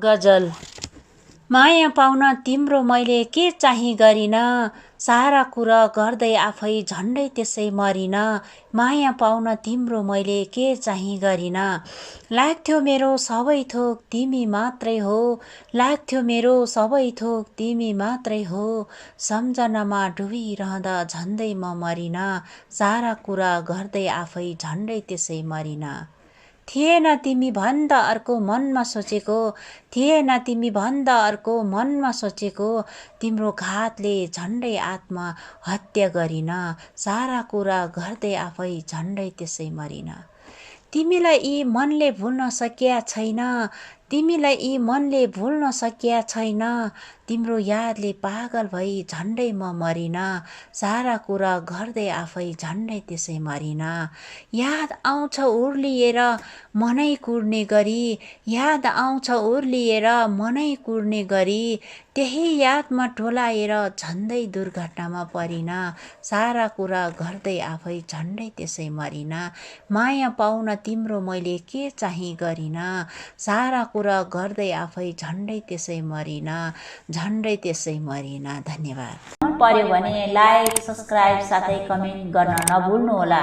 गजल। माया पाउन तिम्रो मैले के चाहिँ गरिन, सारा कुरा गर्दै आफै झन्डै त्यसै मरिन। माया पाउन तिम्रो मैले के चाहिँ गरिन, लाग्थ्यो मेरो सबै थोक तिमी मात्रै हो, लाग्थ्यो मेरो सबै थोक तिमी मात्रै हो। सम्झनामा डुबिरहँदा झन्डै म मरिन, सारा कुरा गर्दै आफै झन्डै त्यसै मरिन। थिएन तिमी भन्दा अर्को मनमा सोचेको, थिएन तिमी भन्दा अर्को मनमा सोचेको, तिम्रो घातले झन्डै आत्महत्या गरिन, सारा कुरा गर्दै आफै झन्डै त्यसै मरिन। तिमीलाई यी मनले भुल्न सकिया छैन, तिमीलाई यी मनले भुल्न सकिया छैन, तिम्रो यादले पागल भई झन्डै म मरिन, सारा कुरा गर्दै आफै झन्डै त्यसै मरिन। याद आउँछ उर्लिएर मनै कुर्ने गरी, याद आउँछ उर्लिएर मनै कुर्ने गरी, त्यही यादमा टोलाएर झन्डै दुर्घटनामा परिन, सारा कुरा गर्दै आफै झन्डै त्यसै मरिन। माया पाउन तिम्रो मैले के चाहिँ गरिन, सारा कुरा गर्दै आफै झन्डै त्यसै मरिन, झन्डै त्यसै मरिन। धन्यवाद। मन पर्यो भने लाइक, सब्स्क्राइब साथै कमेन्ट गर्न नभुल्नुहोला।